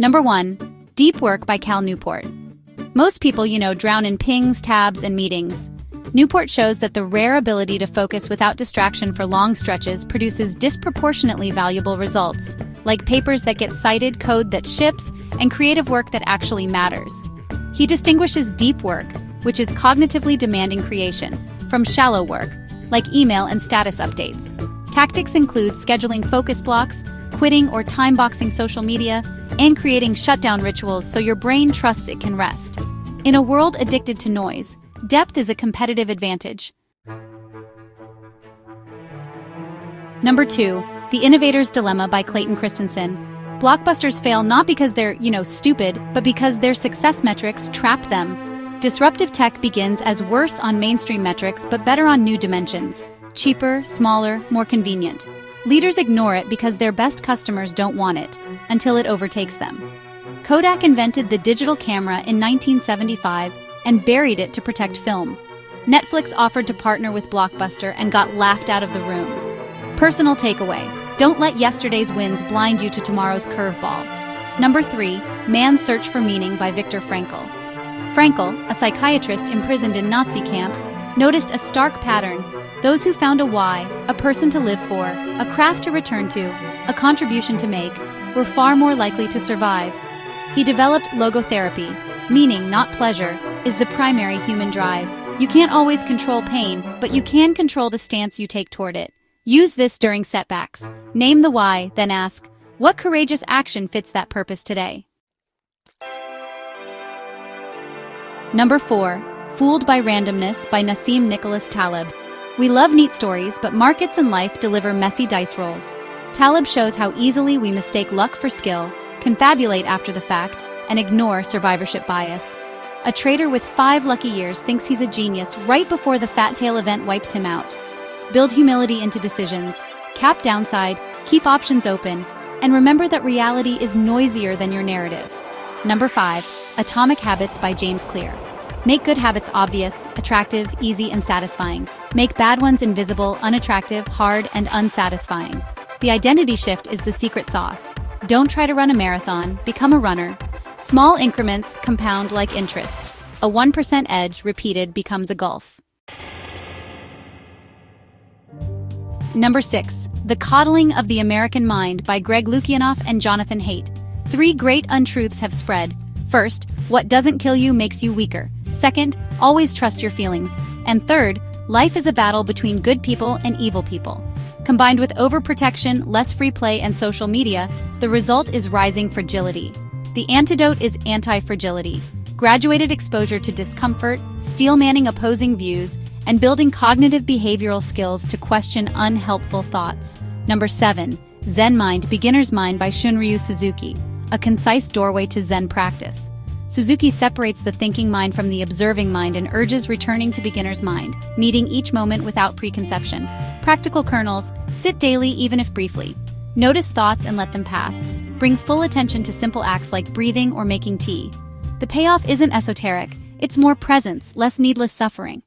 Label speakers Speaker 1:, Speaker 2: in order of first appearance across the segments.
Speaker 1: Number 1. Deep Work by Cal Newport. Most people drown in pings, tabs, and meetings. Newport shows that the rare ability to focus without distraction for long stretches produces disproportionately valuable results, like papers that get cited, code that ships, and creative work that actually matters. He distinguishes deep work, which is cognitively demanding creation, from shallow work, like email and status updates. Tactics include scheduling focus blocks, quitting or time-boxing social media, and creating shutdown rituals so your brain trusts it can rest. In a world addicted to noise, depth is a competitive advantage. Number 2. The Innovator's Dilemma by Clayton Christensen. Blockbusters fail not because they're, stupid, but because their success metrics trap them. Disruptive tech begins as worse on mainstream metrics but better on new dimensions. Cheaper, smaller, more convenient. Leaders ignore it because their best customers don't want it, until it overtakes them. Kodak invented the digital camera in 1975 and buried it to protect film. Netflix offered to partner with Blockbuster and got laughed out of the room. Personal takeaway: don't let yesterday's wins blind you to tomorrow's curveball. Number 3. Man's Search for Meaning by Viktor Frankl. Frankl, a psychiatrist imprisoned in Nazi camps, noticed a stark pattern. Those who found a why, a person to live for, a craft to return to, a contribution to make, were far more likely to survive. He developed logotherapy. Meaning, not pleasure, is the primary human drive. You can't always control pain, but you can control the stance you take toward it. Use this during setbacks. Name the why, then ask, what courageous action fits that purpose today? Number 4. Fooled by Randomness by Nassim Nicholas Taleb. We love neat stories, but markets and life deliver messy dice rolls. Taleb shows how easily we mistake luck for skill, confabulate after the fact, and ignore survivorship bias. A trader with 5 lucky years thinks he's a genius right before the fat tail event wipes him out. Build humility into decisions, cap downside, keep options open, and remember that reality is noisier than your narrative. Number 5. Atomic Habits by James Clear. Make good habits obvious, attractive, easy, and satisfying. Make bad ones invisible, unattractive, hard, and unsatisfying. The identity shift is the secret sauce. Don't try to run a marathon, become a runner. Small increments compound like interest. A 1% edge repeated becomes a gulf. Number 6. The Coddling of the American Mind by Greg Lukianoff and Jonathan Haidt. 3 great untruths have spread. First, what doesn't kill you makes you weaker. Second, always trust your feelings. And third, life is a battle between good people and evil people. Combined with overprotection, less free play, and social media, the result is rising fragility. The antidote is anti-fragility. Graduated exposure to discomfort, steel-manning opposing views, and building cognitive behavioral skills to question unhelpful thoughts. Number 7. Zen Mind, Beginner's Mind by Shunryu Suzuki. A concise doorway to Zen practice. Suzuki separates the thinking mind from the observing mind and urges returning to beginner's mind, meeting each moment without preconception. Practical kernels: sit daily even if briefly. Notice thoughts and let them pass. Bring full attention to simple acts like breathing or making tea. The payoff isn't esoteric, it's more presence, less needless suffering.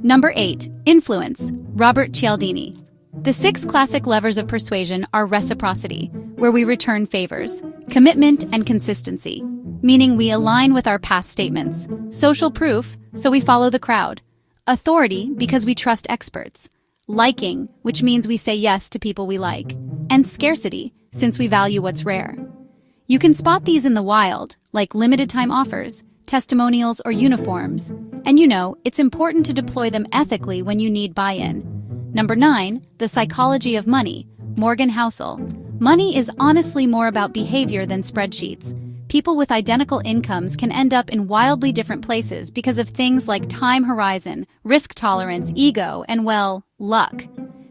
Speaker 1: Number 8. Influence, Robert Cialdini. The 6 classic levers of persuasion are reciprocity, where we return favors, commitment, and consistency, meaning we align with our past statements, social proof, so we follow the crowd, authority, because we trust experts, liking, which means we say yes to people we like, and scarcity, since we value what's rare. You can spot these in the wild, like limited-time offers, testimonials, or uniforms, and it's important to deploy them ethically when you need buy-in. Number 9. The Psychology of Money, Morgan Housel. Money is honestly more about behavior than spreadsheets. People with identical incomes can end up in wildly different places because of things like time horizon, risk tolerance, ego, and, luck.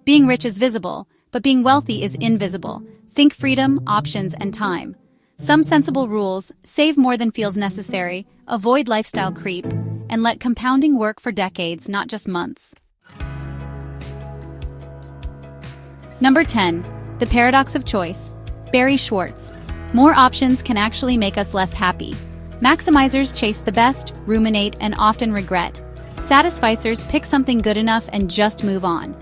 Speaker 1: Being rich is visible, but being wealthy is invisible. Think freedom, options, and time. Some sensible rules: save more than feels necessary, avoid lifestyle creep, and let compounding work for decades, not just months. Number 10. The Paradox of Choice, Barry Schwartz. More options can actually make us less happy. Maximizers chase the best, ruminate, and often regret. Satisficers pick something good enough and just move on.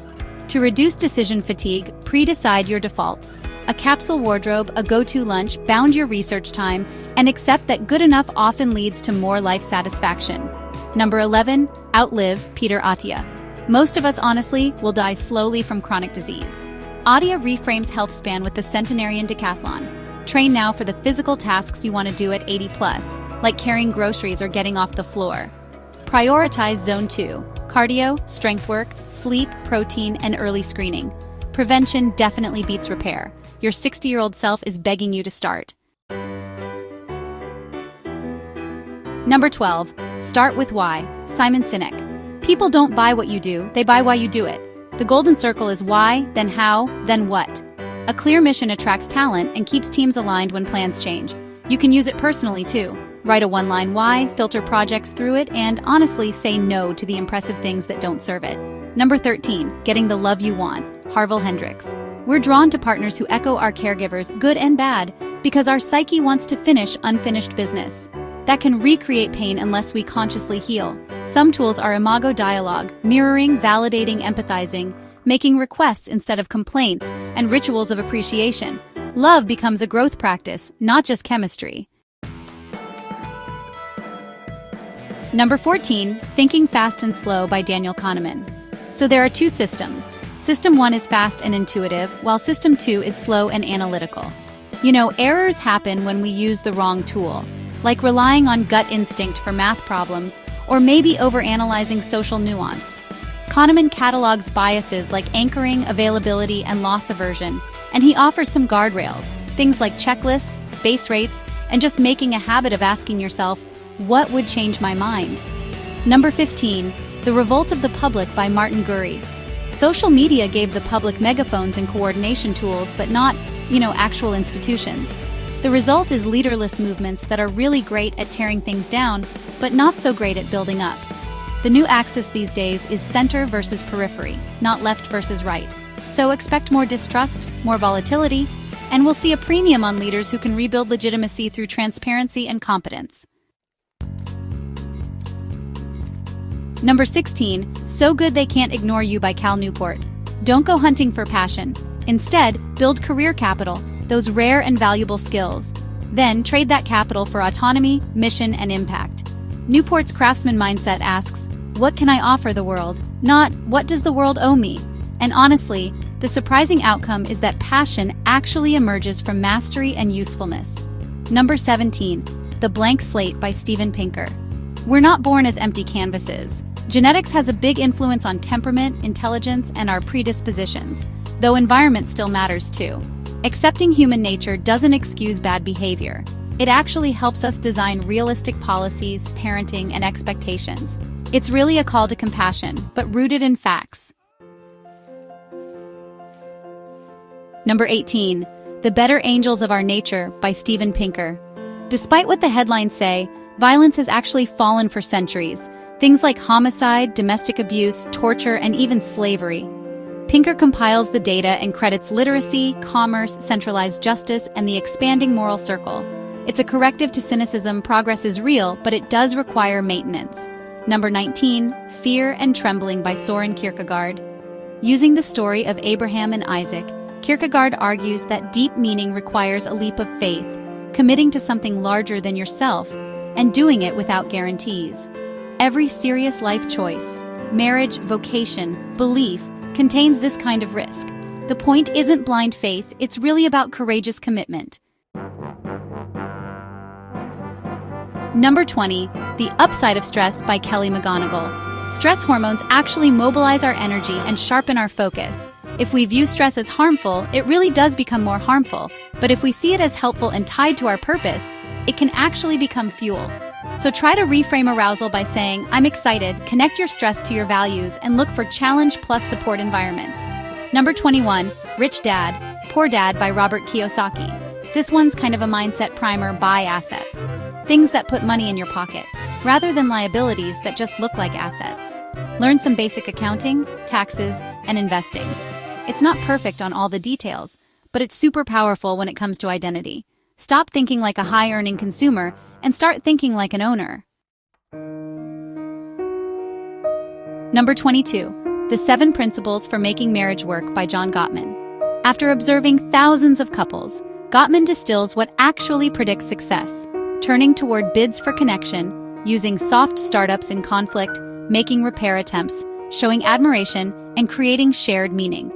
Speaker 1: To reduce decision fatigue, pre-decide your defaults. a capsule wardrobe, a go-to lunch, bound your research time, and accept that good enough often leads to more life satisfaction. Number 11, outlive Peter Attia. Most of us, honestly, will die slowly from chronic disease. Attia reframes health span with the centenarian decathlon. Train now for the physical tasks you want to do at 80 plus, like carrying groceries or getting off the floor. Prioritize Zone 2, cardio, strength work, sleep, protein, and early screening. Prevention definitely beats repair. Your 60-year-old self is begging you to start. Number 12, start with why. Simon Sinek. People don't buy what you do, they buy why you do it. The golden circle is why, then how, then what. A clear mission attracts talent and keeps teams aligned when plans change. You can use it personally too. Write a one-line why, filter projects through it, and honestly say no to the impressive things that don't serve it. Number 13, getting the love you want. Harville Hendrix. We're drawn to partners who echo our caregivers, good and bad, because our psyche wants to finish unfinished business. That can recreate pain unless we consciously heal. Some tools are imago dialogue, mirroring, validating, empathizing, making requests instead of complaints, and rituals of appreciation. Love becomes a growth practice, not just chemistry. Number 14, Thinking Fast and Slow by Daniel Kahneman. So there are two systems. System 1 is fast and intuitive, while System 2 is slow and analytical. You know, errors happen when we use the wrong tool, like relying on gut instinct for math problems, or maybe overanalyzing social nuance. Kahneman catalogs biases like anchoring, availability, and loss aversion, and he offers some guardrails, things like checklists, base rates, and just making a habit of asking yourself, what would change my mind? Number 15, The Revolt of the Public by Martin Gurry. Social media gave the public megaphones and coordination tools, but not, actual institutions. The result is leaderless movements that are really great at tearing things down, but not so great at building up. The new axis these days is center versus periphery, not left versus right. So expect more distrust, more volatility, and we'll see a premium on leaders who can rebuild legitimacy through transparency and competence. Number 16, So Good They Can't Ignore You by Cal Newport. Don't go hunting for passion. Instead, build career capital, those rare and valuable skills. Then trade that capital for autonomy, mission, and impact. Newport's craftsman mindset asks, what can I offer the world? Not, what does the world owe me? And honestly, the surprising outcome is that passion actually emerges from mastery and usefulness. Number 17, The Blank Slate by Steven Pinker. We're not born as empty canvases. Genetics has a big influence on temperament, intelligence, and our predispositions, though environment still matters too. Accepting human nature doesn't excuse bad behavior. It actually helps us design realistic policies, parenting, and expectations. It's really a call to compassion, but rooted in facts. Number 18, The Better Angels of Our Nature by Steven Pinker. Despite what the headlines say, violence has actually fallen for centuries. Things like homicide, domestic abuse, torture, and even slavery. Pinker compiles the data and credits literacy, commerce, centralized justice, and the expanding moral circle. It's a corrective to cynicism. Progress is real, but it does require maintenance. Number 19, Fear and Trembling by Soren Kierkegaard. Using the story of Abraham and Isaac, Kierkegaard argues that deep meaning requires a leap of faith, committing to something larger than yourself, and doing it without guarantees. Every serious life choice, marriage, vocation, belief, contains this kind of risk. The point isn't blind faith, it's really about courageous commitment. Number 20, The Upside of Stress by Kelly McGonigal. Stress hormones actually mobilize our energy and sharpen our focus. If we view stress as harmful, it really does become more harmful. But if we see it as helpful and tied to our purpose, it can actually become fuel. So try to reframe arousal by saying, I'm excited, connect your stress to your values, and look for challenge plus support environments. Number 21, Rich Dad, Poor Dad by Robert Kiyosaki. This one's kind of a mindset primer. Buy assets. Things that put money in your pocket, rather than liabilities that just look like assets. Learn some basic accounting, taxes, and investing. It's not perfect on all the details, but it's super powerful when it comes to identity. Stop thinking like a high-earning consumer and start thinking like an owner. Number 22, The 7 Principles for Making Marriage Work by John Gottman. After observing thousands of couples, Gottman distills what actually predicts success, turning toward bids for connection, using soft startups in conflict, making repair attempts, showing admiration, and creating shared meaning.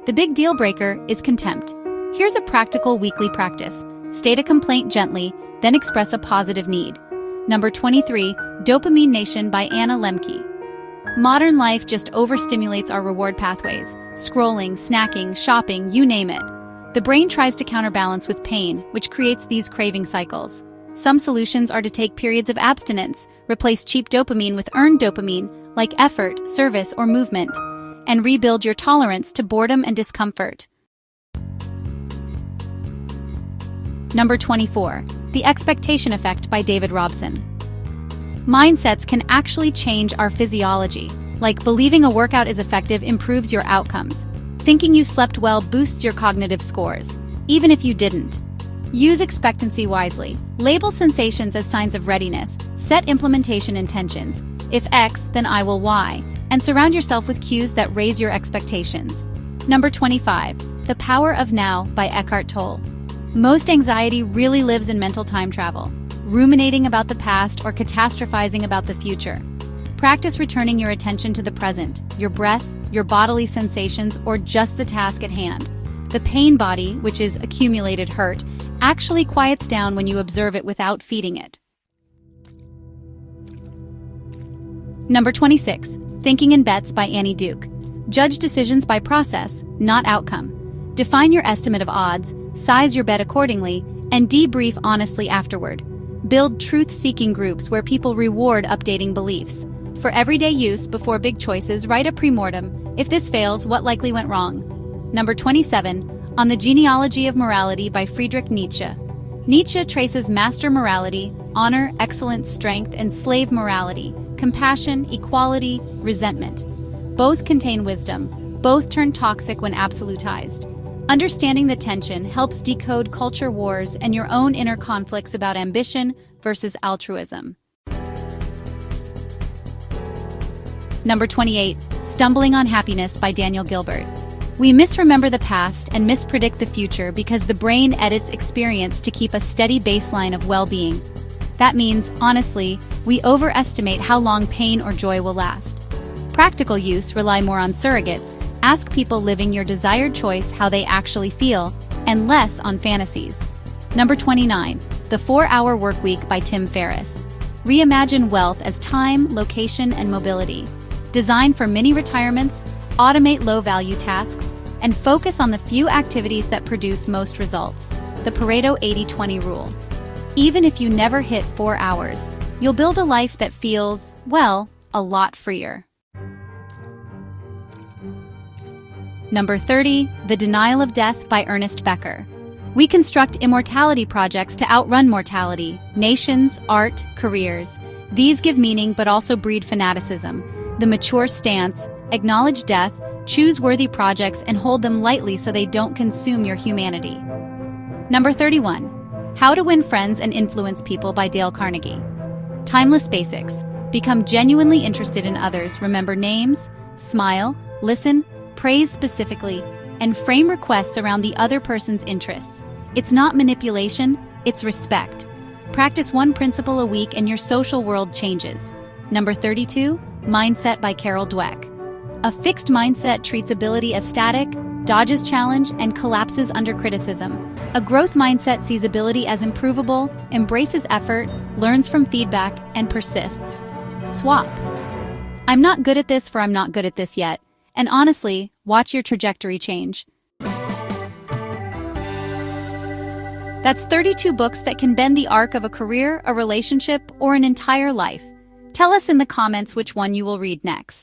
Speaker 1: The big deal breaker is contempt. Here's a practical weekly practice. State a complaint gently, then express a positive need. Number 23, Dopamine Nation by Anna Lemke. Modern life just overstimulates our reward pathways. Scrolling, snacking, shopping, you name it. The brain tries to counterbalance with pain, which creates these craving cycles. Some solutions are to take periods of abstinence, replace cheap dopamine with earned dopamine, like effort, service, or movement, and rebuild your tolerance to boredom and discomfort. Number 24, The Expectation Effect by David Robson. Mindsets can actually change our physiology, like believing a workout is effective improves your outcomes. Thinking you slept well boosts your cognitive scores, even if you didn't. Use expectancy wisely. Label sensations as signs of readiness. Set implementation intentions. If X, then I will Y. And surround yourself with cues that raise your expectations. Number 25, The Power of Now by Eckhart Tolle. Most anxiety really lives in mental time travel, ruminating about the past or catastrophizing about the future. Practice returning your attention to the present, your breath, your bodily sensations, or just the task at hand. The pain body, which is accumulated hurt, actually quiets down when you observe it without feeding it. Number 26, Thinking in Bets by Annie Duke. Judge decisions by process, not outcome. Define your estimate of odds, size your bet accordingly, and debrief honestly afterward. Build truth-seeking groups where people reward updating beliefs. For everyday use before big choices, write a premortem. If this fails, what likely went wrong? Number 27, On the Genealogy of Morality by Friedrich Nietzsche. Nietzsche traces master morality, honor, excellence, strength, and slave morality, compassion, equality, resentment. Both contain wisdom. Both turn toxic when absolutized. Understanding the tension helps decode culture wars and your own inner conflicts about ambition versus altruism. Number 28, Stumbling on Happiness by Daniel Gilbert. We misremember the past and mispredict the future because the brain edits experience to keep a steady baseline of well-being. That means, honestly, we overestimate how long pain or joy will last. Practical use rely more on surrogates. Ask people living your desired choice how they actually feel, and less on fantasies. Number 29, The 4-Hour Workweek by Tim Ferriss. Reimagine wealth as time, location, and mobility. Design for mini retirements, automate low-value tasks, and focus on the few activities that produce most results. The Pareto 80-20 rule. Even if you never hit 4 hours, you'll build a life that feels, well, a lot freer. Number 30, The Denial of Death by Ernest Becker. We construct immortality projects to outrun mortality, nations, art, careers. These give meaning but also breed fanaticism. The mature stance, acknowledge death, choose worthy projects, and hold them lightly so they don't consume your humanity. Number 31, How to Win Friends and Influence People by Dale Carnegie. Timeless basics. Become genuinely interested in others, remember names, smile, listen, praise specifically, and frame requests around the other person's interests. It's not manipulation, it's respect. Practice one principle a week and your social world changes. Number 32, Mindset by Carol Dweck. A fixed mindset treats ability as static, dodges challenge, and collapses under criticism. A growth mindset sees ability as improvable, embraces effort, learns from feedback, and persists. Swap. I'm not good at this for I'm not good at this yet. And honestly, watch your trajectory change. That's 32 books that can bend the arc of a career, a relationship, or an entire life. Tell us in the comments which one you will read next.